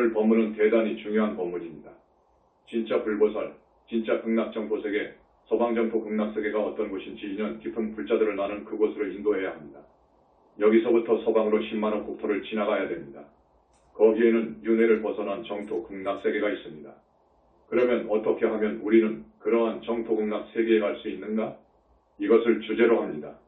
오늘 법문은 대단히 중요한 법문입니다. 진짜 불보살, 진짜 극락정토세계, 서방정토 극락세계가 어떤 곳인지 인연 깊은 불자들을 나는 그곳으로 인도해야 합니다. 여기서부터 서방으로 10만원 국토를 지나가야 됩니다. 거기에는 윤회를 벗어난 정토 극락세계가 있습니다. 그러면 어떻게 하면 우리는 그러한 정토 극락세계에 갈 수 있는가? 이것을 주제로 합니다.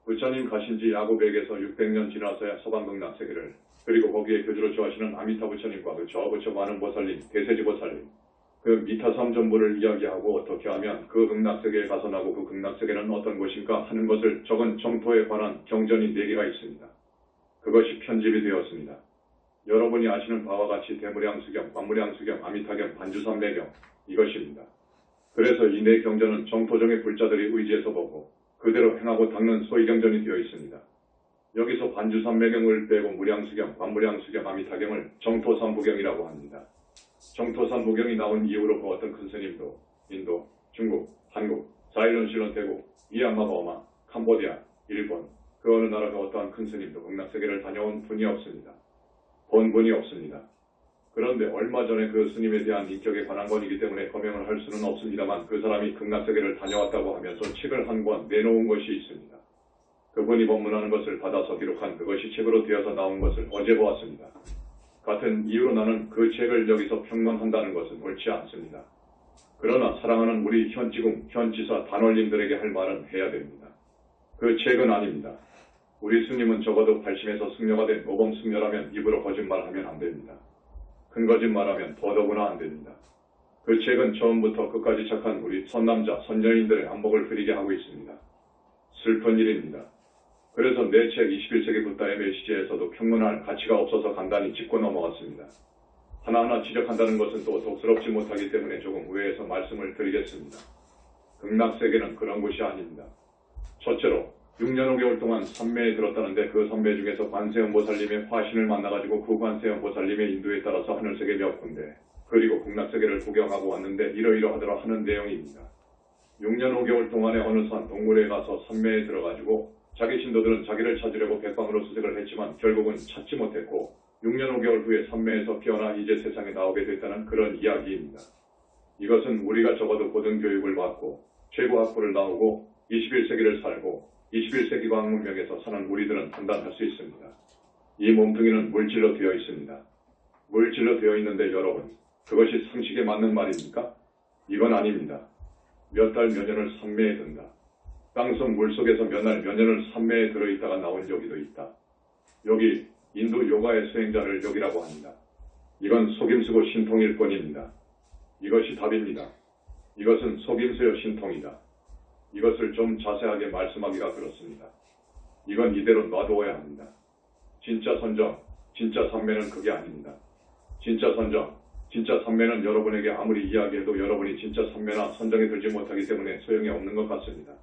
부처님 가신 지 약 500에서 600년 지나서야 서방 극락세계를, 그리고 거기에 교주로 처하시는 아미타 부처님과 그 저부처 많은 보살님, 대세지 보살님, 그 미타삼 전부를 이야기하고 어떻게 하면 그 극락세계에 가서 나고 그 극락세계는 어떤 곳인가 하는 것을 적은 정토에 관한 경전이 4개가 있습니다. 그것이 편집이 되었습니다. 여러분이 아시는 바와 같이 대무량수경, 관무량수경, 아미타경, 반주삼매경 이것입니다. 그래서 이 4경전은 정토정의 불자들이 의지해서 보고 그대로 행하고 닦는 소위경전이 되어 있습니다. 여기서 반주삼매경을 빼고 무량수경, 관무량수경, 아미타경을 정토삼부경이라고 합니다. 정토삼부경이 나온 이후로 그 어떤 큰 스님도 인도, 중국, 한국, 사일런실런 대국, 미얀마, 버마, 캄보디아, 일본 그 어느 나라가 어떠한 큰 스님도 극락세계를 다녀온 분이 없습니다. 본 분이 없습니다. 그런데 얼마 전에 그 스님에 대한 인격에 관한 것이기 때문에 거명을 할 수는 없습니다만 그 사람이 극락세계를 다녀왔다고 하면서 책을 한 권 내놓은 것이 있습니다. 그분이 법문하는 것을 받아서 기록한 그것이 책으로 되어서 나온 것을 어제 보았습니다. 같은 이유로 나는 그 책을 여기서 평론한다는 것은 옳지 않습니다. 그러나 사랑하는 우리 현지궁, 현지사 단원님들에게 할 말은 해야 됩니다. 그 책은 아닙니다. 우리 스님은 적어도 80에서 승려가 된 모범 승려라면 입으로 거짓말하면 안 됩니다. 큰 거짓말하면 더더구나 안 됩니다. 그 책은 처음부터 끝까지 착한 우리 선남자, 선녀인들의 안목을 흐리게 하고 있습니다. 슬픈 일입니다. 그래서 내 책 21세기 붓다의 메시지에서도 평론할 가치가 없어서 간단히 짚고 넘어갔습니다. 하나하나 지적한다는 것은 또 독스럽지 못하기 때문에 조금 우회해서 말씀을 드리겠습니다. 극락세계는 그런 곳이 아닙니다. 첫째로 6년 5개월 동안 삼매에 들었다는데 그 삼매 중에서 관세음보살님의 화신을 만나가지고 그 관세음보살님의 인도에 따라서 하늘세계 몇 군데 그리고 극락세계를 구경하고 왔는데 이러이러하더라 하는 내용입니다. 6년 5개월 동안에 어느 산 동굴에 가서 삼매에 들어가지고 자기 신도들은 자기를 찾으려고 백방으로 수색을 했지만 결국은 찾지 못했고 6년 5개월 후에 삼매에서 피어나 이제 세상에 나오게 됐다는 그런 이야기입니다. 이것은 우리가 적어도 고등교육을 받고 최고 학부를 나오고 21세기를 살고 21세기 과학 문명에서 사는 우리들은 판단할 수 있습니다. 이 몸뚱이는 물질로 되어 있습니다. 물질로 되어 있는데 여러분, 그것이 상식에 맞는 말입니까? 이건 아닙니다. 몇 달 몇 년을 삼매에 든다. 땅속 물속에서 몇 날 몇 년을 삼매에 들어있다가 나온 여기도 있다. 여기 인도 요가의 수행자를 여기라고 합니다. 이건 속임수고 신통일 뿐입니다. 이것이 답입니다. 이것은 속임수요 신통이다. 이것을 좀 자세하게 말씀하기가 그렇습니다. 이건 이대로 놔두어야 합니다. 진짜 선정, 진짜 삼매는 그게 아닙니다. 진짜 선정, 진짜 삼매는 여러분에게 아무리 이야기해도 여러분이 진짜 삼매나 선정에 들지 못하기 때문에 소용이 없는 것 같습니다.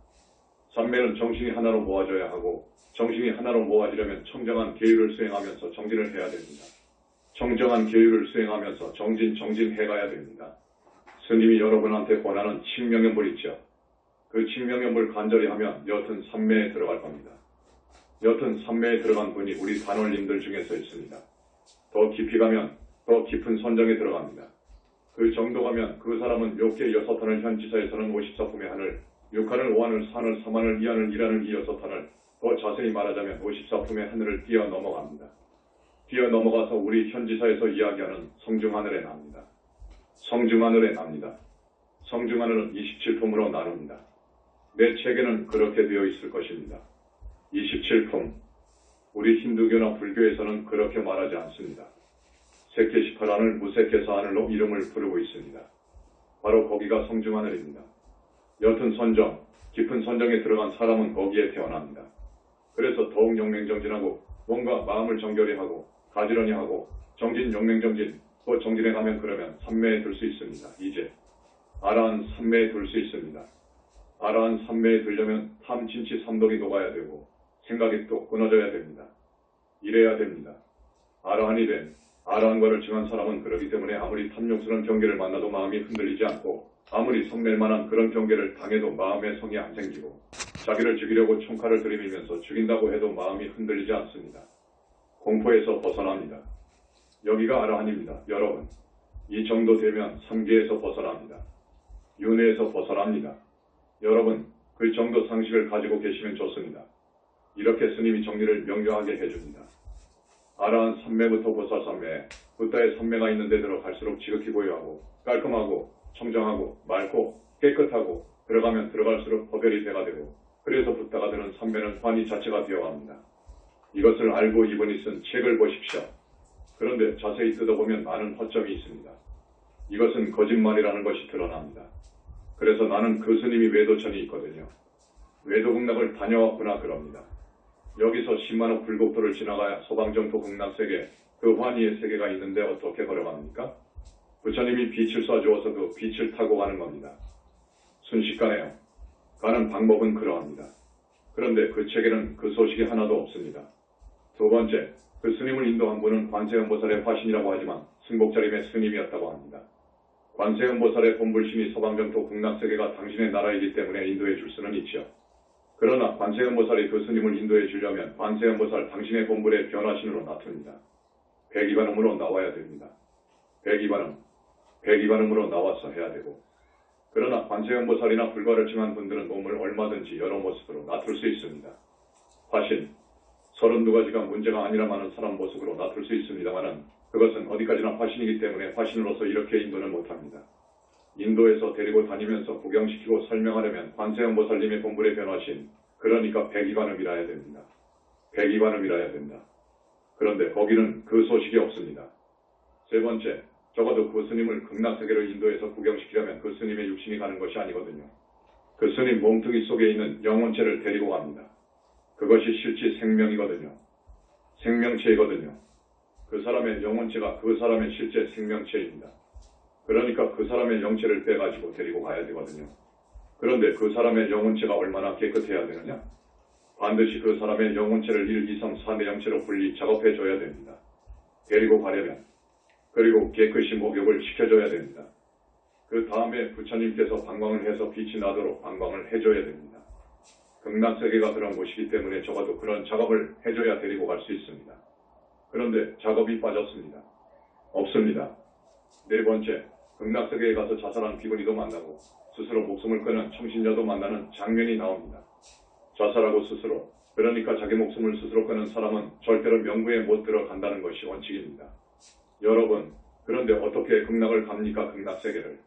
삼매는 정신이 하나로 모아져야 하고 정신이 하나로 모아지려면 청정한 계율을 수행하면서 정진을 해야 됩니다. 청정한 계율을 수행하면서 정진해가야 됩니다. 스님이 여러분한테 권하는 칭명의 물 있죠. 그 칭명의 물 간절히 하면 여튼 삼매에 들어갈 겁니다. 여튼 삼매에 들어간 분이 우리 단원님들 중에서 있습니다. 더 깊이 가면 더 깊은 선정에 들어갑니다. 그 정도 가면 그 사람은 묘계 6하늘 현지사에서는 54품의 하늘, 6하늘, 5하늘, 4하늘, 3하늘, 2하늘, 1하늘, 6하늘, 더 자세히 말하자면 54품의 하늘을 뛰어넘어갑니다. 뛰어넘어가서 우리 현지사에서 이야기하는 성중하늘에 납니다. 성중하늘에 납니다. 성중하늘은 27품으로 나눕니다. 내 책에는 그렇게 되어 있을 것입니다. 27품. 우리 힌두교나 불교에서는 그렇게 말하지 않습니다. 세케 18하늘, 무세케 4하늘로 이름을 부르고 있습니다. 바로 거기가 성중하늘입니다. 여튼 선정, 깊은 선정에 들어간 사람은 거기에 태어납니다. 그래서 더욱 영맹정진하고 뭔가 마음을 정결히 하고 가지런히 하고 정진, 영맹정진, 또 정진해 가면 그러면 삼매에 들 수 있습니다. 이제 아라한 삼매에 들 수 있습니다. 아라한 삼매에 들려면 탐진치 삼독이 녹아야 되고 생각이 또 끊어져야 됩니다. 이래야 됩니다. 아라한이 된 아라한과를 증한 사람은 그러기 때문에 아무리 탐욕스러운 경계를 만나도 마음이 흔들리지 않고 아무리 성낼 만한 그런 경계를 당해도 마음에 성이 안 생기고 자기를 죽이려고 총칼을 들이밀면서 죽인다고 해도 마음이 흔들리지 않습니다. 공포에서 벗어납니다. 여기가 아라한입니다. 여러분, 이 정도 되면 삼계에서 벗어납니다. 윤회에서 벗어납니다. 여러분, 그 정도 상식을 가지고 계시면 좋습니다. 이렇게 스님이 정리를 명료하게 해줍니다. 아라한 삼매부터 보살 삼매, 붓다의 삼매가 있는 데 들어갈수록 지극히 고요하고 깔끔하고 청정하고 맑고 깨끗하고 들어가면 들어갈수록 허별이 배가 되고 그래서 붓다가 되는 삼매는 환희 자체가 되어갑니다. 이것을 알고 이분이 쓴 책을 보십시오. 그런데 자세히 뜯어보면 많은 허점이 있습니다. 이것은 거짓말이라는 것이 드러납니다. 그래서 나는 그 스님이 외도천이 있거든요. 외도극락을 다녀왔구나 그럽니다. 여기서 10만억 불국토를 지나가야 소방정토 극락세계, 그 환희의 세계가 있는데 어떻게 걸어갑니까? 부처님이 빛을 쏴주어서 그 빛을 타고 가는 겁니다. 순식간에요. 가는 방법은 그러합니다. 그런데 그 책에는 그 소식이 하나도 없습니다. 두 번째, 그 스님을 인도한 분은 관세음보살의 화신이라고 하지만 승복자림의 스님이었다고 합니다. 관세음보살의 본불신이 소방정토 극락세계가 당신의 나라이기 때문에 인도해 줄 수는 있죠. 그러나 관세음보살이 그 스님을 인도해 주려면 관세음보살 당신의 본불의 변화신으로 나타납니다. 백이반음으로 나와야 됩니다. 백이반음으로 나와서 해야 되고, 그러나 관세음보살이나 불과를 칭한 분들은 몸을 얼마든지 여러 모습으로 나툴 수 있습니다. 화신, 32가지가 문제가 아니라마는 사람 모습으로 나툴 수 있습니다만은 그것은 어디까지나 화신이기 때문에 화신으로서 이렇게 인도는 못합니다. 인도에서 데리고 다니면서 구경시키고 설명하려면 관세음보살님의 본불의 변화신, 그러니까 백이반음이라 해야 됩니다. 백이반음이라 해야 된다. 그런데 거기는 그 소식이 없습니다. 세 번째, 적어도 그 스님을 극락세계로 인도해서 구경시키려면 그 스님의 육신이 가는 것이 아니거든요. 그 스님 몸뚱이 속에 있는 영혼체를 데리고 갑니다. 그것이 실제 생명이거든요. 생명체이거든요. 그 사람의 영혼체가 그 사람의 실제 생명체입니다. 그러니까 그 사람의 영체를 빼가지고 데리고 가야 되거든요. 그런데 그 사람의 영혼체가 얼마나 깨끗해야 되느냐? 반드시 그 사람의 영혼체를 1, 2, 3, 4의 영체로 분리 작업해줘야 됩니다. 데리고 가려면. 그리고 깨끗이 목욕을 시켜줘야 됩니다. 그 다음에 부처님께서 방광을 해서 빛이 나도록 방광을 해줘야 됩니다. 극락세계가 그런 곳이기 때문에 적어도 그런 작업을 해줘야 데리고 갈 수 있습니다. 그런데 작업이 빠졌습니다. 없습니다. 네 번째, 극락세계에 가서 자살한 비구니도 만나고 스스로 목숨을 끊은 청신녀도 만나는 장면이 나옵니다. 자살하고 스스로, 그러니까 자기 목숨을 스스로 끊은 사람은 절대로 명부에 못 들어간다는 것이 원칙입니다. 여러분, 그런데 어떻게 극락을 갑니까? 극락세계를.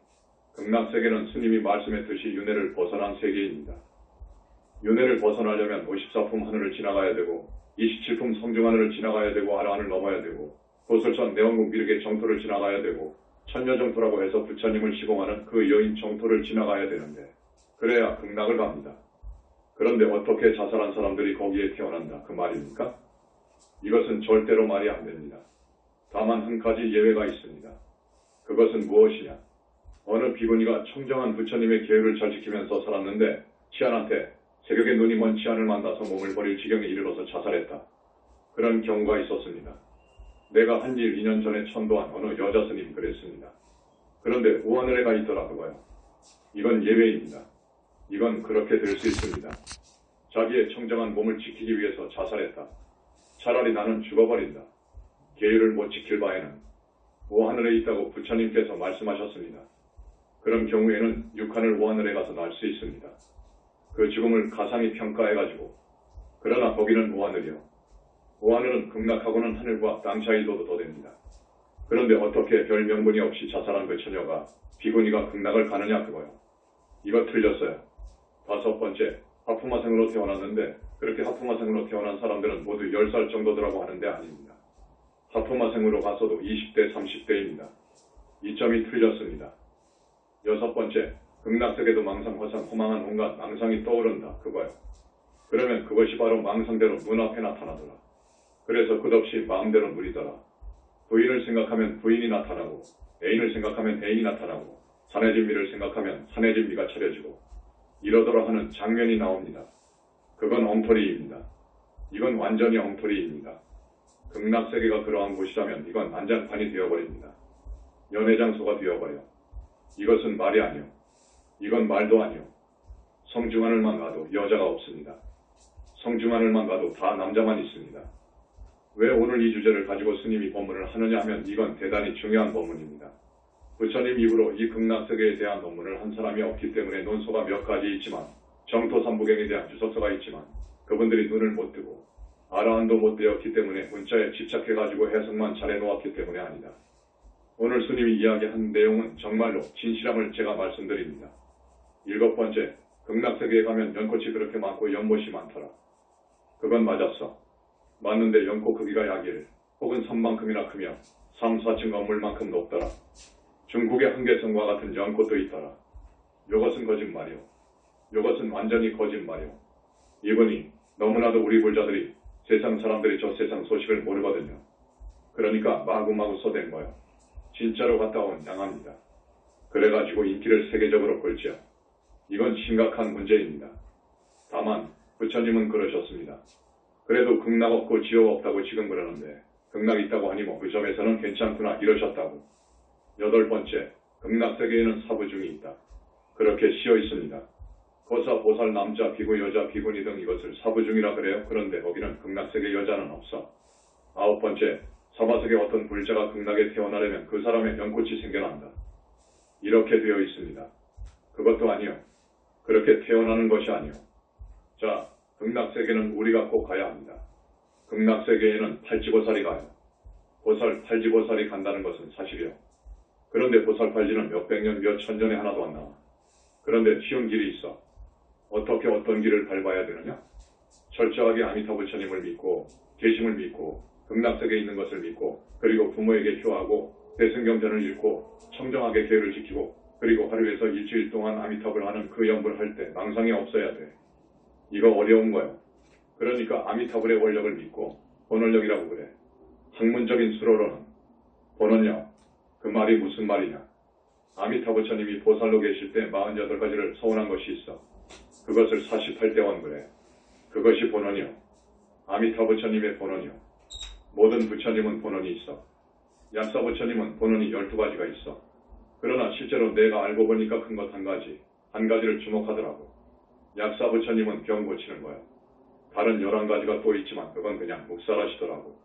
극락세계는 스님이 말씀했듯이 윤회를 벗어난 세계입니다. 윤회를 벗어나려면 54품 하늘을 지나가야 되고 27품 성중하늘을 지나가야 되고 아라한을 넘어야 되고 고설선 내원국 미륵의 정토를 지나가야 되고 천녀정토라고 해서 부처님을 시공하는 그 여인 정토를 지나가야 되는데 그래야 극락을 갑니다. 그런데 어떻게 자살한 사람들이 거기에 태어난다 그 말입니까? 이것은 절대로 말이 안 됩니다. 다만 한 가지 예외가 있습니다. 그것은 무엇이냐? 어느 비구니가 청정한 부처님의 계율을 잘 지키면서 살았는데 치안한테 새벽에 눈이 먼 치안을 만나서 몸을 버릴 지경에 이르러서 자살했다. 그런 경우가 있었습니다. 내가 한 일 2년 전에 천도한 어느 여자 스님 그랬습니다. 그런데 우하늘에가 있더라 그거요. 이건 예외입니다. 이건 그렇게 될 수 있습니다. 자기의 청정한 몸을 지키기 위해서 자살했다. 차라리 나는 죽어버린다. 계율을 못 지킬 바에는 우하늘에 있다고 부처님께서 말씀하셨습니다. 그런 경우에는 육하늘 우하늘에 가서 날 수 있습니다. 그 죽음을 가상히 평가해가지고 그러나 거기는 우하늘이요. 우하늘은 극락하고는 하늘과 땅 차이도 더 됩니다. 그런데 어떻게 별 명분이 없이 자살한 그 처녀가 비구니가 극락을 가느냐 그거요. 이거 틀렸어요. 다섯 번째, 하품화생으로 태어났는데 그렇게 하품화생으로 태어난 사람들은 모두 10살 정도더라고 하는데 아닙니다. 하품화생으로 갔어도 20대, 30대입니다. 이 점이 틀렸습니다. 여섯 번째, 극락세계도 망상, 화상, 허망한 온갖 망상이 떠오른다 그거요. 그러면 그것이 바로 망상대로 눈앞에 나타나더라. 그래서 끝없이 마음대로 누리더라. 부인을 생각하면 부인이 나타나고 애인을 생각하면 애인이 나타나고 산의 진미를 생각하면 산의 진미가 차려지고 이러더라 하는 장면이 나옵니다. 그건 엉터리입니다. 이건 완전히 엉터리입니다. 극락세계가 그러한 곳이라면 이건 난장판이 되어버립니다. 연애장소가 되어버려. 이것은 말이 아니오. 이건 말도 아니오. 성중하늘만 가도 여자가 없습니다. 성중하늘만 가도 다 남자만 있습니다. 왜 오늘 이 주제를 가지고 스님이 법문을 하느냐 하면 이건 대단히 중요한 법문입니다. 부처님 입으로 이 극락세계에 대한 논문을 한 사람이 없기 때문에 논소가 몇 가지 있지만 정토삼부경에 대한 주석서가 있지만 그분들이 눈을 못 뜨고 아라한도 못 되었기 때문에 문자에 집착해가지고 해석만 잘해놓았기 때문에 아니다. 오늘 스님이 이야기한 내용은 정말로 진실함을 제가 말씀드립니다. 7번째, 극락세계에 가면 연꽃이 그렇게 많고 연못이 많더라. 그건 맞았어. 맞는데 연꽃 크기가 약1 혹은 3만큼이나 크며 3, 4층 건물만큼 높더라. 중국의 한계성과 같은 연꽃도 있더라. 요것은 거짓말이오. 요것은 완전히 거짓말이오. 이분이 너무나도 우리 불자들이 세상 사람들이 저 세상 소식을 모르거든요. 그러니까 마구마구 써댄 거요. 진짜로 갔다 온 양합니다. 그래가지고 인기를 세계적으로 끌지요. 이건 심각한 문제입니다. 다만 부처님은 그러셨습니다. 그래도 극락 없고 지옥 없다고 지금 그러는데 극락 있다고 하니 뭐 그 점에서는 괜찮구나 이러셨다고. 8번째, 극락세계에는 사부중이 있다. 그렇게 씌어 있습니다. 거사, 보살, 남자, 비구, 여자, 비구니 등 이것을 사부중이라 그래요. 그런데 거기는 극락세계 여자는 없어. 9번째, 사바sek의 어떤 불자가 극락에 태어나려면 그 사람의 연꽃이 생겨난다. 이렇게 되어 있습니다. 그것도 아니요. 그렇게 태어나는 것이 아니요. 자, 극락세계는 우리가 꼭 가야 합니다. 극락세계에는 팔지보살이 가요. 보살, 팔지보살이 간다는 것은 사실이요. 그런데 보살, 팔지는 몇백 년, 몇 천 년에 하나도 안 나와. 그런데 쉬운 길이 있어. 어떻게 어떤 길을 밟아야 되느냐? 철저하게 아미타 부처님을 믿고 계심을 믿고 극락세계에 있는 것을 믿고 그리고 부모에게 효하고 대승경전을 읽고 청정하게 계율을 지키고 그리고 하루에서 일주일 동안 아미탑을 하는 그 연불 할 때 망상이 없어야 돼. 이거 어려운 거요. 그러니까 아미타불의 원력을 믿고 본원력이라고 그래. 학문적인 수로로는 본원력. 그 말이 무슨 말이냐. 아미타 부처님이 보살로 계실 때 48가지를 서운한 것이 있어. 그것을 48대원 그래. 그것이 본원이요. 아미타 부처님의 본원이요. 모든 부처님은 본원이 있어. 약사 부처님은 본원이 12가지가 있어. 그러나 실제로 내가 알고 보니까 큰 것 한 가지를 주목하더라고. 약사 부처님은 병 고치는 거야. 다른 11가지가 또 있지만 그건 그냥 묵살하시더라고.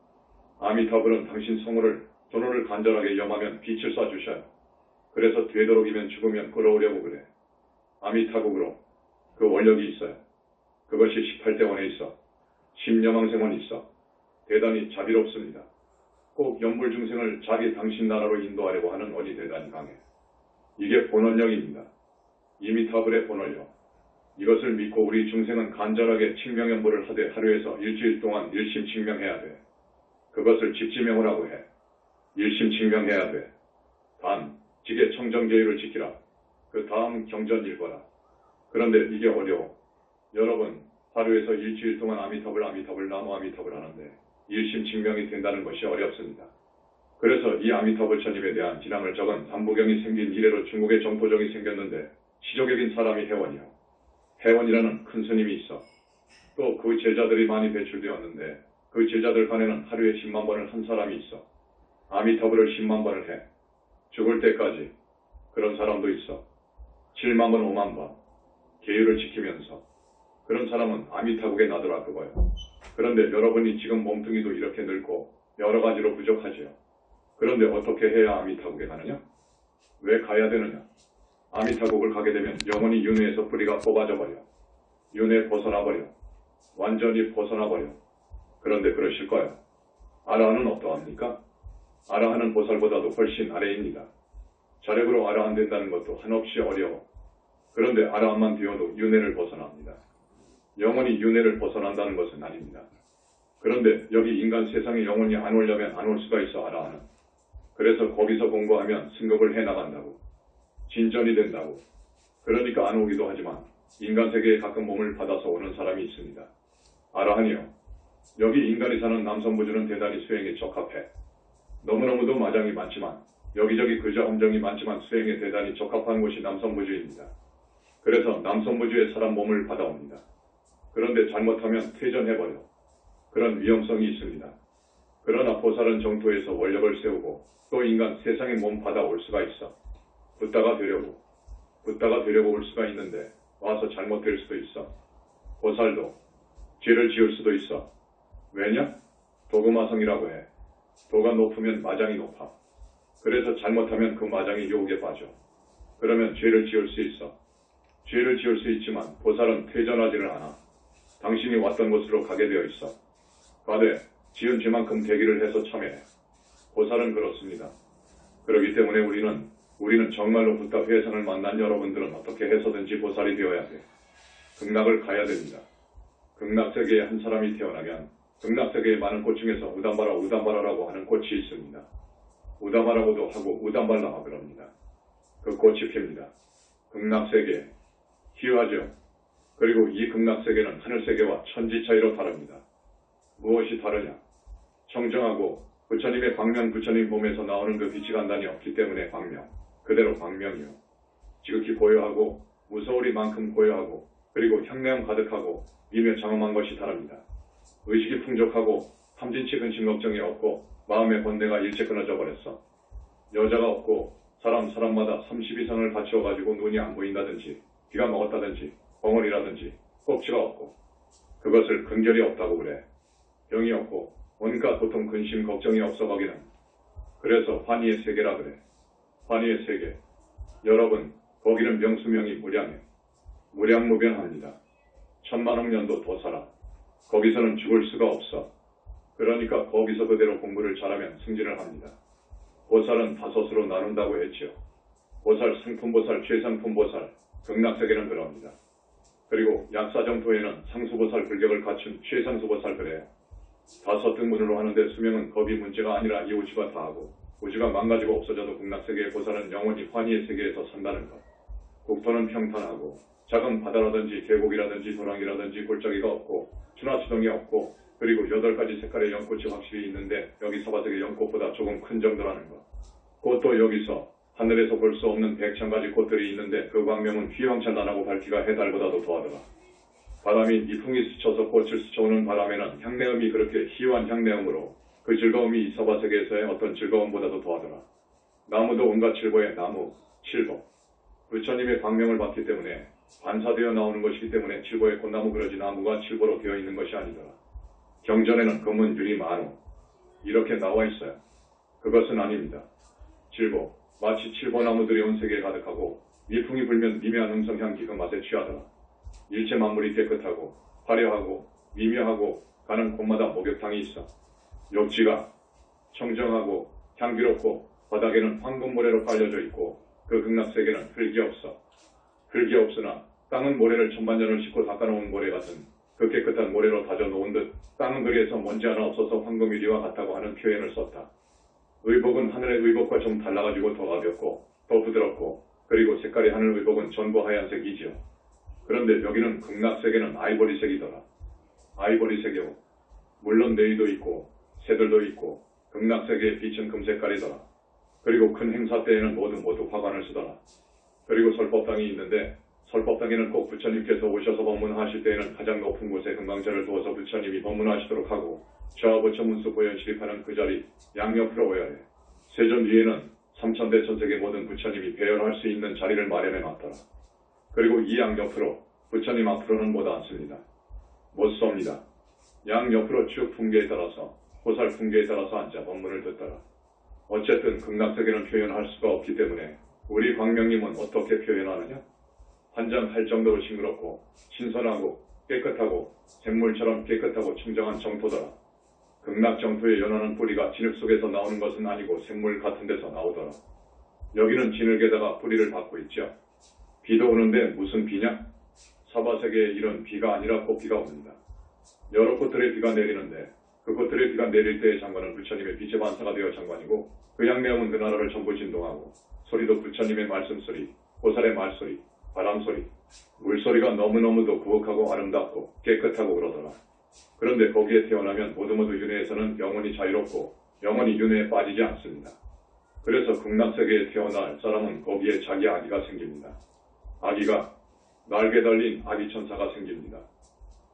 아미타불은 당신 성호를 전호를 간절하게 염하면 빛을 쏴주셔요. 그래서 되도록이면 죽으면 끌어오려고 그래. 아미타국으로 그 원력이 있어요. 그것이 18대원에 있어. 십여망생원이 있어. 대단히 자비롭습니다. 꼭 연불중생을 자기 당신 나라로 인도하려고 하는 원이 대단히 강해. 이게 본원력입니다. 이미타불의 본원력. 이것을 믿고 우리 중생은 간절하게 칭명연불을 하되 하루에서 일주일 동안 일심칭명해야 돼. 그것을 집지명호라고 해. 일심칭명해야 돼. 단, 지게 청정계율을 지키라. 그 다음 경전 읽어라. 그런데 이게 어려워. 여러분, 하루에서 일주일 동안 아미타불, 나무 아미타불 하는데 일심칭명이 된다는 것이 어렵습니다. 그래서 이 아미타 부처님에 대한 진앙을 적은 삼부경이 생긴 이래로 중국에 정토정이 생겼는데 시조격인 사람이 해원이요. 해원이라는 큰 스님이 있어. 또 그 제자들이 많이 배출되었는데 그 제자들 간에는 하루에 10만 번을 한 사람이 있어. 아미타불을 10만 번을 해. 죽을 때까지. 그런 사람도 있어. 7만 번, 5만 번. 계율을 지키면서. 그런 사람은 아미타국에 나더라 그거요. 그런데 여러분이 지금 몸뚱이도 이렇게 늙고 여러 가지로 부족하지요. 그런데 어떻게 해야 아미타국에 가느냐? 왜 가야 되느냐? 아미타국을 가게 되면 영원히 윤회에서 뿌리가 뽑아져 버려. 윤회 벗어나 버려. 완전히 벗어나 버려. 그런데 그러실 거예요. 아라한은 어떠합니까? 아라한은 보살보다도 훨씬 아래입니다. 자력으로 아라한 된다는 것도 한없이 어려워. 그런데 아라한만 되어도 윤회를 벗어납니다. 영원히 윤회를 벗어난다는 것은 아닙니다. 그런데 여기 인간 세상에 영원히 안 오려면 안 올 수가 있어 아라한은. 그래서 거기서 공부하면 승급을 해나간다고. 진전이 된다고. 그러니까 안 오기도 하지만 인간 세계에 가끔 몸을 받아서 오는 사람이 있습니다. 아라한이요. 여기 인간이 사는 남선부주는 대단히 수행에 적합해. 너무너무도 마장이 많지만 여기저기 그저 함정이 많지만 수행에 대단히 적합한 곳이 남선부주입니다. 그래서 남선부주에 사람 몸을 받아옵니다. 그런데 잘못하면 퇴전해버려. 그런 위험성이 있습니다. 그러나 보살은 정토에서 원력을 세우고 또 인간 세상에 몸 받아올 수가 있어. 붓다가 되려고 올 수가 있는데 와서 잘못될 수도 있어. 보살도 죄를 지을 수도 있어. 왜냐? 도금화성이라고 해. 도가 높으면 마장이 높아. 그래서 잘못하면 그 마장이 유혹에 빠져. 그러면 죄를 지을 수 있어. 죄를 지을 수 있지만 보살은 퇴전하지를 않아. 당신이 왔던 곳으로 가게 되어 있어. 가되 지은 죄만큼 대기를 해서 참여해. 보살은 그렇습니다. 그렇기 때문에 우리는 정말로 부타 회상을 만난 여러분들은 어떻게 해서든지 보살이 되어야 돼. 극락을 가야 됩니다. 극락세계에 한 사람이 태어나면 극락세계의 많은 꽃 중에서 우담바라라고 하는 꽃이 있습니다. 우담바라고도 하고 우담발라가 그럽니다. 그 꽃이 핍니다. 극락세계 희화죠. 그리고 이 극락세계는 하늘세계와 천지 차이로 다릅니다. 무엇이 다르냐? 청정하고 부처님의 광명, 부처님 몸에서 나오는 그 빛이 간단히 없기 때문에 광명, 그대로 광명이요. 지극히 고요하고 무서우리만큼 고요하고 그리고 향내음 가득하고 미며 장엄한 것이 다릅니다. 의식이 풍족하고 탐진치 근심 걱정이 없고 마음의 번뇌가 일체 끊어져 버렸어. 여자가 없고 사람마다 30 이상을 갖추어가지고 눈이 안 보인다든지 비가 먹었다든지 벙어리라든지 꼭지가 없고 그것을 근결이 없다고 그래. 병이 없고 온갖 고통 근심 걱정이 없어 거기는. 그래서 환희의 세계라 그래. 환희의 세계. 여러분 거기는 명수명이 무량해. 무량무변합니다. 천만억 년도 더 살아. 거기서는 죽을 수가 없어. 그러니까 거기서 그대로 공부를 잘하면 승진을 합니다. 보살은 다섯으로 나눈다고 했지요. 보살, 상품보살, 최상품보살, 극락세계는 그럽니다. 그리고 약사정토에는 상수보살 불격을 갖춘 최상수보살 그래요. 다섯 등문으로 하는데 수명은 법이 문제가 아니라 이 우주가 다하고 우주가 망가지고 없어져도 극락세계의 보살은 영원히 환희의 세계에서 산다는 것. 국토는 평탄하고 작은 바다라든지 계곡이라든지 도랑이라든지 골짜기가 없고 추나추동이 없고 그리고 8가지 색깔의 연꽃이 확실히 있는데 여기 서바색의 연꽃보다 조금 큰 정도라는 것. 꽃도 여기서 하늘에서 볼 수 없는 100,000가지 꽃들이 있는데 그 광명은 휘황찬 안하고 밝기가 해달보다도 더하더라. 바람이 미풍이 스쳐서 꽃을 스쳐오는 바람에는 향내음이 그렇게 희유한 향내음으로 그 즐거움이 이 서바세계에서의 어떤 즐거움보다도 더하더라. 나무도 온갖 칠보의 나무, 칠보. 부처님의 광명을 받기 때문에 반사되어 나오는 것이기 때문에 칠보의 꽃나무 그러지 나무가 칠보로 되어 있는 것이 아니더라. 경전에는 금은 유리 만호 이렇게 나와 있어요. 그것은 아닙니다. 칠보, 마치 칠보나무들이 온 세계에 가득하고 미풍이 불면 미묘한 음성향기 그 맛에 취하더라. 일체 만물이 깨끗하고 화려하고 미묘하고 가는 곳마다 목욕탕이 있어. 욕지가 청정하고 향기롭고 바닥에는 황금모래로 깔려져 있고 그 극락세계는 흙이 없어. 흙이 없으나 땅은 모래를 천반년을 싣고 닦아놓은 모래 같은 그 깨끗한 모래로 다져놓은 듯 땅은 그리에서 먼지 하나 없어서 황금유리와 같다고 하는 표현을 썼다. 의복은 하늘의 의복과 좀 달라가지고 더 가볍고 더 부드럽고 그리고 색깔이 하늘 의복은 전부 하얀색이지요. 그런데 여기는 극락세계는 아이보리색이더라. 아이보리색이요. 물론 네이도 있고 새들도 있고 극락세계의 빛은 금색깔이더라. 그리고 큰 행사 때에는 모두 화관을 쓰더라. 그리고 설법당이 있는데 설법당에는 꼭 부처님께서 오셔서 법문하실 때에는 가장 높은 곳에 금강자를 두어서 부처님이 법문하시도록 하고 좌부처 문수 보현 실입하는 그 자리 양옆으로 오야 해. 세존 위에는 삼천대천세계 모든 부처님이 배열할 수 있는 자리를 마련해 놨더라. 그리고 이 양옆으로 부처님 앞으로는 못 앉습니다. 못 섭니다. 양옆으로 쭉 풍계에 따라서 보살 풍계에 따라서 앉아 법문을 듣더라. 어쨌든 극락세계는 표현할 수가 없기 때문에 우리 광명님은 어떻게 표현하느냐? 환장할 정도로 싱그럽고 신선하고 깨끗하고 샘물처럼 깨끗하고 청정한 정토더라. 극락 정토의 연하는 뿌리가 진흙 속에서 나오는 것은 아니고 샘물 같은 데서 나오더라. 여기는 진흙에다가 뿌리를 받고 있죠. 비도 오는데 무슨 비냐? 사바세계에 이런 비가 아니라 꽃비가 옵니다. 여러 꽃들의 비가 내리는데 그 꽃들의 비가 내릴 때의 장관은 부처님의 빛의 반사가 되어 장관이고 그 향내음은 그 나라를 전부 진동하고 소리도 부처님의 말씀소리, 보살의 말소리, 바람소리, 물소리가 너무너무도 구억하고 아름답고 깨끗하고 그러더라. 그런데 거기에 태어나면 모두 윤회에서는 영원히 자유롭고 영원히 윤회에 빠지지 않습니다. 그래서 극락세계에 태어날 사람은 거기에 자기 아기가 생깁니다. 아기가 날개 달린 아기 천사가 생깁니다.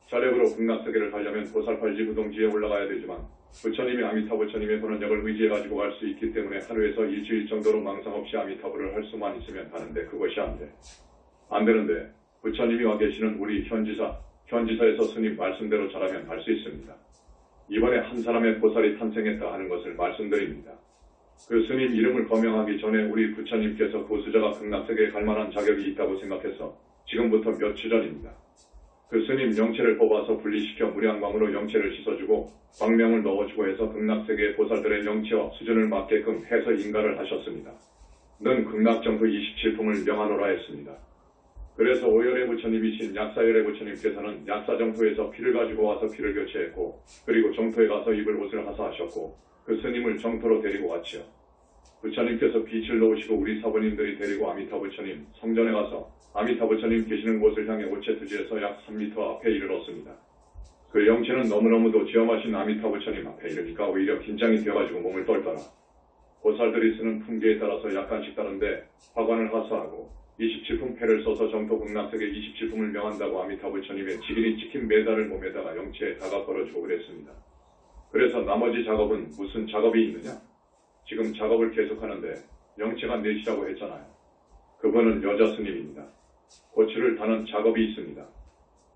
자력으로 극락세계를 가려면 보살팔지 부동지에 올라가야 되지만 부처님이 아미타 부처님의 본원력을 의지해가지고 갈 수 있기 때문에 하루에서 일주일 정도로 망상 없이 아미타부를 할 수만 있으면 가는데 그것이 안 돼. 안 되는데 부처님이 와 계시는 우리 현지사에서 스님 말씀대로 잘하면 할 수 있습니다. 이번에 한 사람의 보살이 탄생했다 하는 것을 말씀드립니다. 그 스님 이름을 거명하기 전에 우리 부처님께서 그 수자가 극락세계에 갈 만한 자격이 있다고 생각해서 지금부터 몇 주 전입니다. 그 스님 영체를 뽑아서 분리시켜 무량광으로 영체를 씻어주고 광명을 넣어주고 해서 극락세계의 보살들의 영체와 수준을 맞게끔 해서 인가를 하셨습니다. 는 극락정토 27품을 명하노라 했습니다. 그래서 오열의 부처님이신 약사열의 부처님께서는 약사정토에서 피를 가지고 와서 피를 교체했고 그리고 정토에 가서 입을 옷을 하사하셨고 그 스님을 정토로 데리고 왔지요. 부처님께서 빛을 놓으시고 우리 사부님들이 데리고 아미타 부처님 성전에 가서 아미타 부처님 계시는 곳을 향해 오체투지에서 약 3m 앞에 이르렀습니다. 그 영체는 너무너무도 지엄하신 아미타 부처님 앞에 이르니까 오히려 긴장이 되어가지고 몸을 떨더라. 보살들이 쓰는 품계에 따라서 약간씩 다른데 화관을 하사하고 27품 패를 써서 정토 극락세계 27품을 명한다고 아미타 부처님의 직인이 찍힌 메달을 몸에다가 영체에 다가 걸어주고 그랬습니다. 그래서 나머지 작업은 무슨 작업이 있느냐? 지금 작업을 계속하는데 영체가 넷이라고 했잖아요. 그분은 여자 스님입니다. 고추를 다는 작업이 있습니다.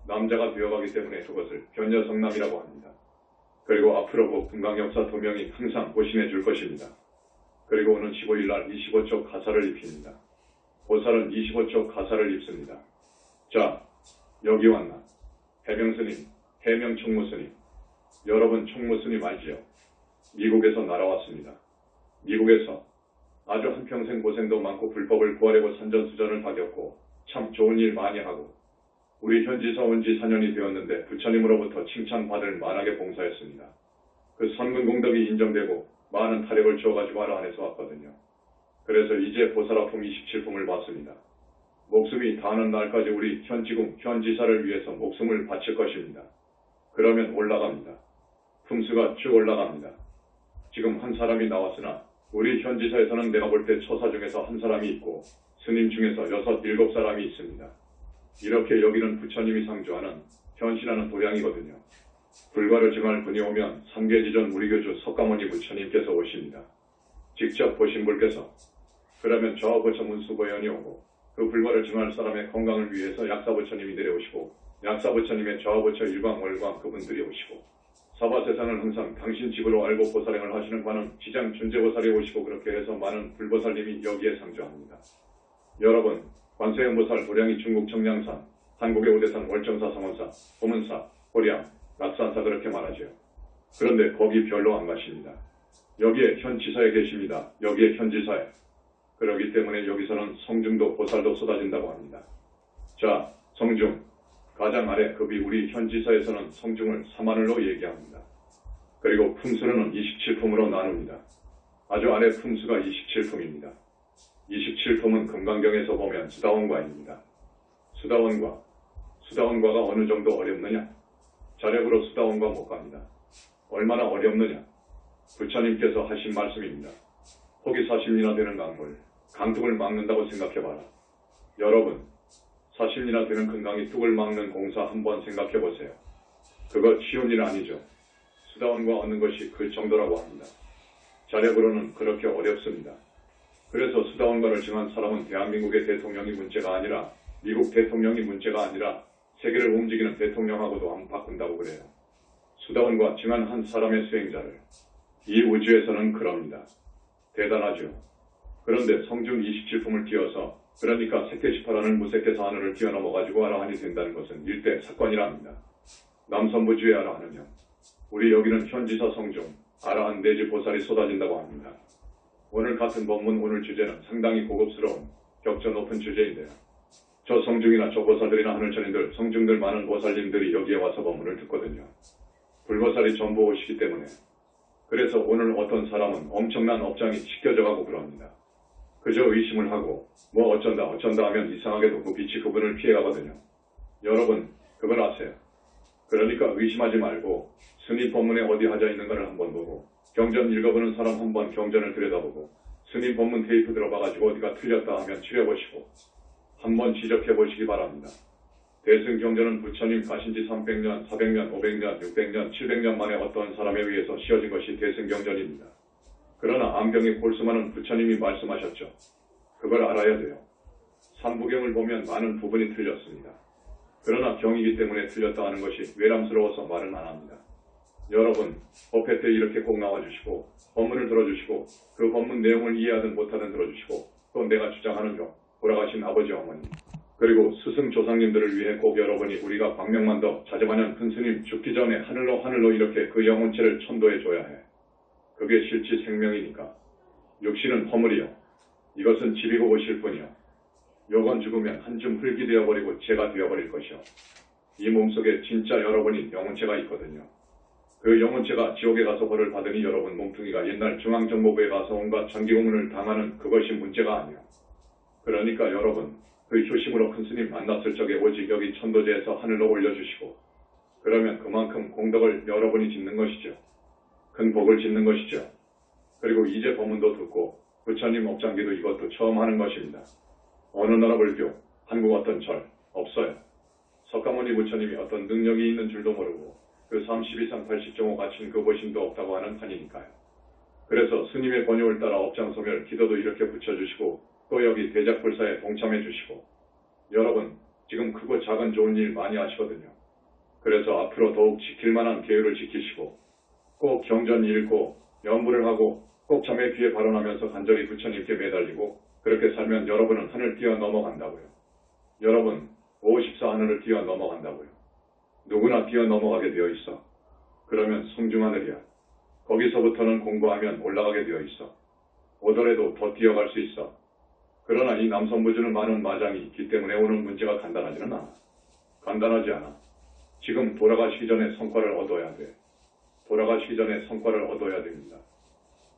남자가 되어가기 때문에 그것을 변여성남이라고 합니다. 그리고 앞으로 그 금강역사 도명이 항상 고신해 줄 것입니다. 그리고 오는 15일날 25쪽 가사를 입힙니다. 보살은 25쪽 가사를 입습니다. 자, 여기 왔나? 해명스님, 해명총무스님. 여러분 총무스님 알지요? 미국에서 날아왔습니다. 미국에서 아주 한평생 고생도 많고 불법을 구하려고 산전수전을 다 겪고 참 좋은 일 많이 하고 우리 현지서 온 지 4년이 되었는데 부처님으로부터 칭찬받을 만하게 봉사했습니다. 그 선근 공덕이 인정되고 많은 타력을 주어가지고 아라한에서 왔거든요. 그래서 이제 보살아품 27품을 받습니다. 목숨이 다하는 날까지 우리 현지궁, 현지사를 위해서 목숨을 바칠 것입니다. 그러면 올라갑니다. 품수가 쭉 올라갑니다. 지금 한 사람이 나왔으나 우리 현지사에서는 내가 볼 때 처사 중에서 한 사람이 있고 스님 중에서 6, 7사람이 있습니다. 이렇게 여기는 부처님이 상주하는 현신하는 도량이거든요. 불과를 증할 분이 오면 삼계지전 우리교주 석가모니 부처님께서 오십니다. 직접 보신 분께서 그러면 저 부처 문수보현이 오고 그 불과를 증할 사람의 건강을 위해서 약사부처님이 내려오시고 약사부처님의 저 부처 일광월광 그분들이 오시고 사바세상을 항상 당신 집으로 알고 보살행을 하시는 관음 지장 준재보살이 오시고 그렇게 해서 많은 불보살님이 여기에 상주합니다. 여러분, 관세음보살 도량이 중국 청량산, 한국의 오대산 월정사 상원사, 호문사, 호량, 낙산사 그렇게 말하죠. 그런데 거기 별로 안 가십니다. 여기에 현지사에 계십니다. 여기에 현지사에. 그렇기 때문에 여기서는 성중도 보살도 쏟아진다고 합니다. 자, 성중. 가장 아래 급이 우리 현지사에서는 성중을 3하늘로 얘기합니다. 그리고 품수는 27품으로 나눕니다. 아주 아래 품수가 27품입니다. 27품은 금강경에서 보면 수다원과입니다. 수다원과가 어느 정도 어렵느냐? 자력으로 수다원과 못 갑니다. 얼마나 어렵느냐? 부처님께서 하신 말씀입니다. 폭이 40리나 되는 강둑을 막는다고 생각해봐라. 여러분, 40리나 되는 큰 강이 뚝을 막는 공사 한번 생각해보세요. 그거 쉬운 일 아니죠. 수다원과 얻는 것이 그 정도라고 합니다. 자력으로는 그렇게 어렵습니다. 그래서 수다원과를 증한 사람은 대한민국의 대통령이 문제가 아니라 미국 대통령이 문제가 아니라 세계를 움직이는 대통령하고도 안 바꾼다고 그래요. 수다원과 증한 한 사람의 수행자를 이 우주에서는 그럽니다. 대단하죠. 그런데 성중 27품을 띄어서 그러니까 색태시파라는 무색해서 하늘을 뛰어넘어가지고 아라한이 된다는 것은 일대 사건이랍니다. 남선부주의 아라한은요. 우리 여기는 현지사 성중 아라한 내지 보살이 쏟아진다고 합니다. 오늘 같은 법문 오늘 주제는 상당히 고급스러운 격저 높은 주제인데요. 저 성중이나 저 보살들이나 하늘천인들 성중들 많은 보살님들이 여기에 와서 법문을 듣거든요. 불보살이 전부 오시기 때문에. 그래서 오늘 어떤 사람은 엄청난 업장이 찢겨져가고 그럽니다. 그저 의심을 하고 뭐 어쩐다 하면 이상하게도 그 빛이 그분을 피해가거든요. 여러분 그걸 아세요. 그러니까 의심하지 말고 스님 법문에 어디 하자 있는가를 한번 보고 경전 읽어보는 사람 한번 경전을 들여다보고 스님 법문 테이프 들어봐가지고 어디가 틀렸다 하면 치워보시고 한번 지적해보시기 바랍니다. 대승경전은 부처님 가신지 300년, 400년, 500년, 600년, 700년 만에 어떤 사람에 의해서 씌어진 것이 대승경전입니다. 그러나 안경에 골수많은 부처님이 말씀하셨죠. 그걸 알아야 돼요. 삼부경을 보면 많은 부분이 틀렸습니다. 그러나 경이기 때문에 틀렸다 하는 것이 외람스러워서 말은 안 합니다. 여러분, 법회 때 이렇게 꼭 나와주시고 법문을 들어주시고 그 법문 내용을 이해하든 못하든 들어주시고 또 내가 주장하는 경 돌아가신 아버지 어머니 그리고 스승 조상님들을 위해 꼭 여러분이 우리가 광명만덕 자제반연 큰 스님 죽기 전에 하늘로 이렇게 그 영혼체를 천도해 줘야 해. 그게 실제 생명이니까. 육신은 허물이요. 이것은 집이고 보실 뿐이요. 요건 죽으면 한 줌 흙이 되어버리고 재가 되어버릴 것이요. 이 몸속에 진짜 여러분이 영혼체가 있거든요. 그 영혼체가 지옥에 가서 벌을 받으니 여러분 몸뚱이가 옛날 중앙정보부에 가서 온갖 전기고문을 당하는 그것이 문제가 아니요. 그러니까 여러분 그 효심으로 큰 스님 만났을 적에 오직 여기 천도제에서 하늘로 올려주시고 그러면 그만큼 공덕을 여러분이 짓는 것이죠. 큰 복을 짓는 것이죠. 그리고 이제 법문도 듣고 부처님 업장기도 이것도 처음 하는 것입니다. 어느 나라 불교, 한국 어떤 절 없어요. 석가모니 부처님이 어떤 능력이 있는 줄도 모르고 그 32상 80종호 갖춘 그 보심도 없다고 하는 판이니까요. 그래서 스님의 권유를 따라 업장소멸 기도도 이렇게 붙여주시고 또 여기 대작불사에 동참해 주시고 여러분 지금 크고 작은 좋은 일 많이 하시거든요. 그래서 앞으로 더욱 지킬 만한 계율을 지키시고 꼭 경전 읽고 연부를 하고 꼭 자매 귀에 발언하면서 간절히 부처님께 매달리고 그렇게 살면 여러분은 하늘 뛰어 넘어간다고요. 여러분 54 하늘을 뛰어 넘어간다고요. 누구나 뛰어 넘어가게 되어 있어. 그러면 성중하늘이야. 거기서부터는 공부하면 올라가게 되어 있어. 오더라도 더 뛰어갈 수 있어. 그러나 이 남선부주는 많은 마장이 있기 때문에 오는 문제가 간단하지는 않아. 간단하지 않아. 지금 돌아가시기 전에 성과를 얻어야 돼. 돌아가시기 전에 성과를 얻어야 됩니다.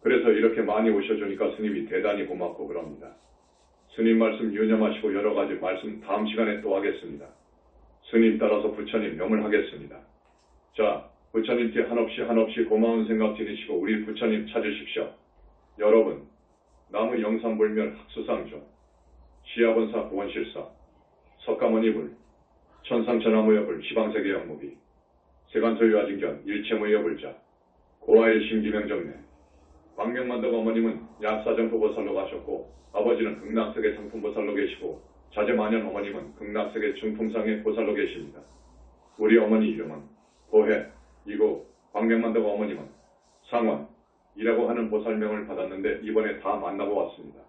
그래서 이렇게 많이 오셔주니까 스님이 대단히 고맙고 그럽니다. 스님 말씀 유념하시고 여러가지 말씀 다음 시간에 또 하겠습니다. 스님 따라서 부처님 명을하겠습니다. 자, 부처님께 한없이 고마운 생각 지니시고 우리 부처님 찾으십시오. 여러분, 나무 영상불멸 학수상조, 시아본사 구원실사, 석가모니불, 천상천하무여불 시방세계 영무비, 세간소유아진견 일체무여불자, 고아일 신기명정내, 광명만덕 어머님은 약사정포보살로 가셨고 아버지는 극락세계 상품보살로 계시고 자제만연 어머님은 극락세계 중품상의 보살로 계십니다. 우리 어머니 이름은 보혜, 이고 광명만덕 어머님은 상원이라고 하는 보살명을 받았는데 이번에 다 만나고 왔습니다.